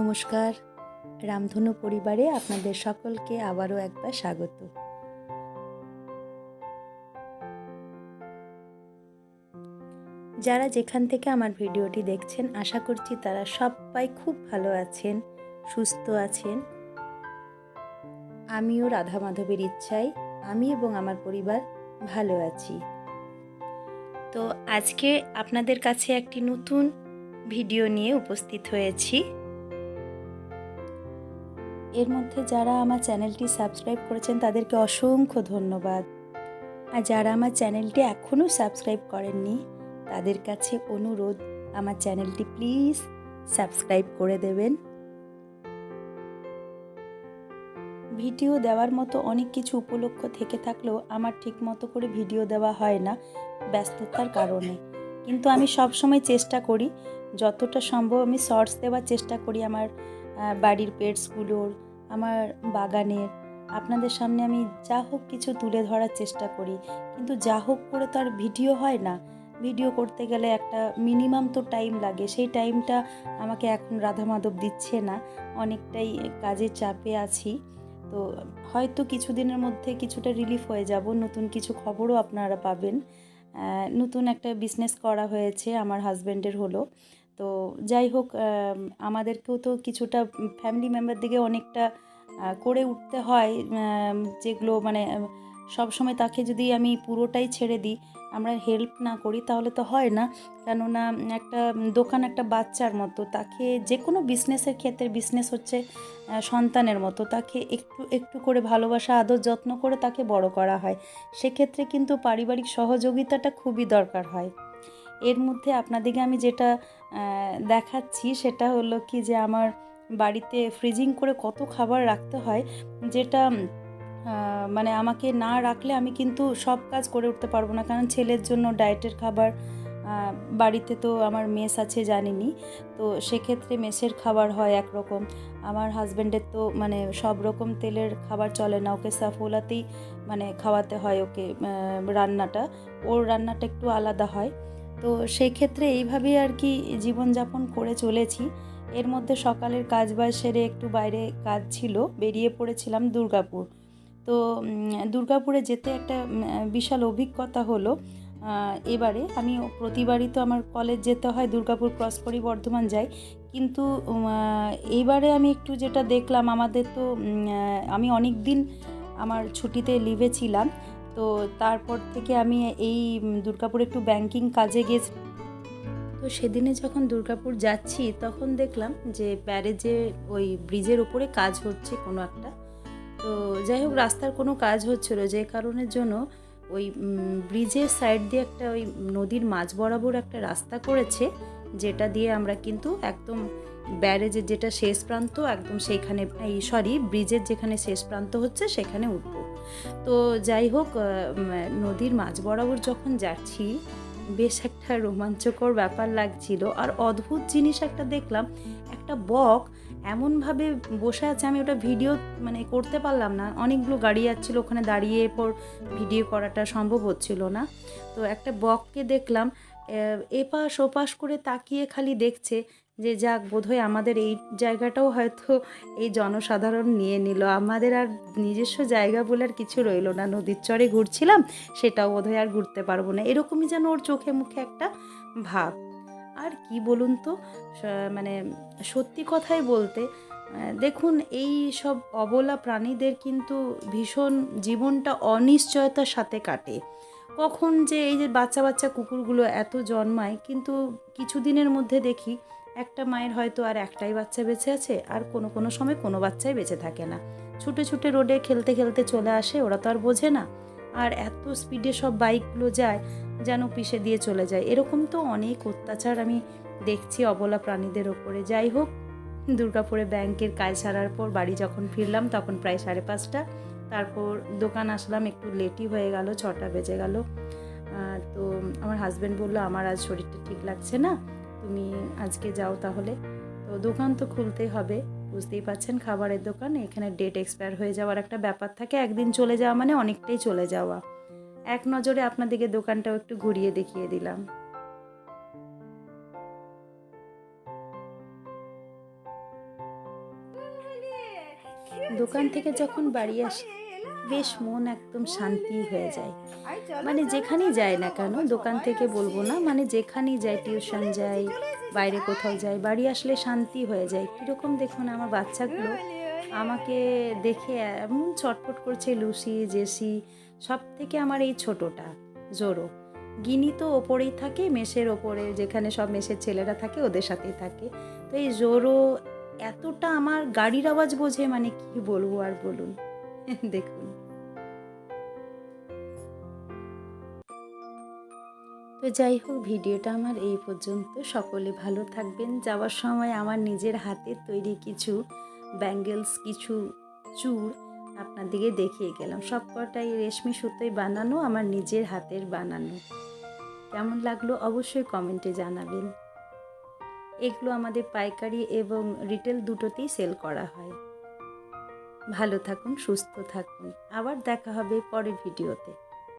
নমস্কার, রামধনু পরিবারে আপনাদের সকলকে আবারও একবার স্বাগত। যারা যেখান থেকে আমার ভিডিওটি দেখছেন আশা করছি তারা সবাই খুব ভালো আছেন, সুস্থ আছেন। আমিও রাধা মাধবের ইচ্ছায় আমি এবং আমার পরিবার ভালো আছি। তো আজকে আপনাদের কাছে একটি নতুন ভিডিও নিয়ে উপস্থিত হয়েছি। এর মধ্যে যারা আমার চ্যানেলটি সাবস্ক্রাইব করেছেন তাদেরকে অসংখ্য ধন্যবাদ। আর যারা আমার চ্যানেলটি এখনও সাবস্ক্রাইব করেননি তাদের কাছে অনুরোধ, আমার চ্যানেলটি প্লিজ সাবস্ক্রাইব করে দেবেন। ভিডিও দেওয়ার মতো অনেক কিছু উপলক্ষ থেকে থাকলেও আমার ঠিক মতো করে ভিডিও দেওয়া হয় না ব্যস্ততার কারণে, কিন্তু আমি সবসময় চেষ্টা করি যতটা সম্ভব আমি শর্টস দেওয়ার চেষ্টা করি আমার বাড়ির পেটসগুলোর, আমার বাগানের। আপনাদের সামনে আমি যা হোক কিছু তুলে ধরার চেষ্টা করি, কিন্তু যা হোক করে তো আর ভিডিও হয় না। ভিডিও করতে গেলে একটা মিনিমাম তো টাইম লাগে, সেই টাইমটা আমাকে এখন রাধা মাধব দিচ্ছে না, অনেকটাই কাজের চাপে আছি। তো হয়তো কিছুদিনের মধ্যে কিছুটা রিলিফ হয়ে যাব, নতুন কিছু খবরও আপনারা পাবেন। নতুন একটা বিজনেস করা হয়েছে আমার হাজব্যান্ডের হলো। তো যাই হোক, আমাদেরকেও তো কিছুটা ফ্যামিলি মেম্বার দিকে অনেকটা করে উঠতে হয়, যেগুলো মানে সবসময় তাকে যদি আমি পুরোটাই ছেড়ে দিই, আমরা হেল্প না করি তাহলে তো হয় না। কেননা একটা দোকান একটা বাচ্চার মতো, তাকে যে কোনো বিজনেসের ক্ষেত্রে, বিজনেস হচ্ছে সন্তানের মতো, তাকে একটু একটু করে ভালোবাসা, আদর, যত্ন করে তাকে বড় করা হয়। সেক্ষেত্রে কিন্তু পারিবারিক সহযোগিতাটা খুবই দরকার হয়। এর মধ্যে আপনাদেরকে আমি যেটা দেখাচ্ছি সেটা হলো কি, যে আমার বাড়িতে ফ্রিজিং করে কত খাবার রাখতে হয়, যেটা মানে আমাকে না রাখলে আমি কিন্তু সব কাজ করে উঠতে পারবো না। কারণ ছেলের জন্য ডায়েটের খাবার, বাড়িতে তো আমার মেস আছে জানেনই, তো সেক্ষেত্রে মেসের খাবার হয় একরকম। আমার হাজব্যান্ডের তো মানে সব রকম তেলের খাবার চলে না, ওকে সাফোলাতেই মানে খাওয়াতে হয় ওকে, রান্নাটা ওর রান্নাটা একটু আলাদা হয়। তো সেই ক্ষেত্রে এইভাবেই আর কি জীবনযাপন করে চলেছি। এর মধ্যে সকালের কাজবাজ সেরে একটু বাইরে কাজ ছিল, বেরিয়ে পড়েছিলাম দুর্গাপুর। তো দুর্গাপুরে যেতে একটা বিশাল অভিজ্ঞতা হলো। এবারে আমি প্রতিবারই তো আমার কলেজ যেতে হয়, দুর্গাপুর ক্রস করি বর্ধমান যাই, কিন্তু এইবারে আমি একটু যেটা দেখলাম, আমাদের তো আমি অনেক দিন আমার ছুটিতে লিভে ছিলাম, তো তারপর থেকে আমি এই দুর্গাপুরে একটু ব্যাংকিং কাজে গেছি। তো সেদিনে যখন দুর্গাপুর যাচ্ছি তখন দেখলাম যে ব্যারেজে ওই ব্রিজের ওপরে কাজ হচ্ছে কোনো একটা। তো যাই হোক, রাস্তার কোনো কাজ হচ্ছিল, যে কারণের জন্য ওই ব্রিজের সাইড দিয়ে একটা ওই নদীর মাঝ বরাবর একটা রাস্তা করেছে, যেটা দিয়ে আমরা কিন্তু একদম ব্যারেজের যেটা শেষ প্রান্ত একদম সেইখানে, ব্রিজের যেখানে শেষ প্রান্ত হচ্ছে সেখানে উঠবো। তো যাই হোক, নদীর মাঝ বরাবর যখন যাচ্ছি বেশ একটা রোমাঞ্চকর ব্যাপার লাগছিল। আর অদ্ভুত জিনিস একটা দেখলাম, একটা বক এমনভাবে বসে আছে, আমি ওটা ভিডিও মানে করতে পারলাম না, অনেকগুলো গাড়ি যাচ্ছিলো ওখানে, দাঁড়িয়ে পর ভিডিও করাটা সম্ভব হচ্ছিল না। তো একটা বককে দেখলাম এপাশ ওপাশ করে তাকিয়ে খালি দেখছে, যে যাক বোধহয় আমাদের এই জায়গাটাও হয়তো এই জনসাধারণ নিয়ে নিল, আমাদের আর নিজস্ব জায়গা বলে আর কিছু রইলো না, নদীর চরে ঘুরছিলাম সেটাও বোধহয় আর ঘুরতে পারবো না, এরকমই যেন ওর চোখে মুখে একটা ভাব। আর কি বলুন তো, মানে সত্যি কথাই বলতে, দেখুন এই সব অবলা প্রাণীদের কিন্তু ভীষণ জীবনটা অনিশ্চয়তার সাথে কাটে। কখন যে এই যে বাচ্চা বাচ্চা কুকুরগুলো এত জন্মায়, কিন্তু কিছুদিনের মধ্যে দেখি একটা মায়ের হয়তো আর একটাই বাচ্চা বেঁচে আছে, আর কোনো কোনো সময় কোনো বাচ্চাই বেঁচে থাকে না, ছুটে ছুটে রোডে খেলতে খেলতে চলে আসে, ওরা তো আর বোঝে না। আর এত স্পিডে সব বাইকগুলো যায় যেন পিষে দিয়ে চলে যায়, এরকম তো অনেক অত্যাচার আমি দেখছি অবলা প্রাণীদের ওপরে। যাই হোক, দুর্গাপুরে ব্যাংকের কাজ সারার পর বাড়ি যখন ফিরলাম তখন প্রায় 5:30, তারপর দোকান আসলাম, একটু লেটই হয়ে গেল, 6টা বেজে গেল। তো আমার হাজব্যান্ড বললো আমার আজ শরীরটা ঠিক লাগছে না, তুমি আজকে যাও তাহলে। তো দোকান তো খুলতেই হবে, বুঝতেই পারছেন খাবারের দোকান, এখানে ডেট এক্সপায়ার হয়ে যাওয়ার একটা ব্যাপার থাকে, একদিন চলে যাওয়া মানে অনেকটাই চলে যাওয়া। এক নজরে আপনাদেরকে দোকানটাও একটু ঘুরিয়ে দেখিয়ে দিলাম। দোকান থেকে যখন বাড়ি আসি বেশ মন একদম শান্তি হয়ে যায়। মানে যেখানেই যাই না কেন, দোকান থেকে বলবো না, মানে যেখানেই যাই, টিউশন যাই, বাইরে কোথাও যাই, বাড়ি আসলে শান্তি হয়ে যায়। কীরকম দেখুন আমার বাচ্চাগুলো আমাকে দেখে এমন চটপট করছে। লুসি, জেসি, সব থেকে আমার এই ছোটোটা জোরো। গিনি তো ওপরেই থাকে, মেসের ওপরে, যেখানে সব মেসের ছেলেরা থাকে ওদের সাথেই থাকে। তো এই জোরো এতটা আমার গাড়ির আওয়াজ বোঝে, মানে কি বলবো আর বলুন। দেখুন। তো যাই হোক, ভিডিওটা আমার এই পর্যন্ত। সকলে ভালো থাকবেন। যাওয়ার সময় আমার নিজের হাতের তৈরি কিছু ব্যাঙ্গেলস, কিছু চূড় আপনাদেরকে দেখিয়ে গেলাম। সব কটাই রেশমি সুতোয় বানানো, আমার নিজের হাতের বানানো। কেমন লাগলো অবশ্যই কমেন্টে জানাবেন। এগুলো আমাদের পাইকারি এবং রিটেল দুটোতেই সেল করা হয়। ভালো থাকুন, সুস্থ থাকুন। আবার দেখা হবে পরের ভিডিওতে।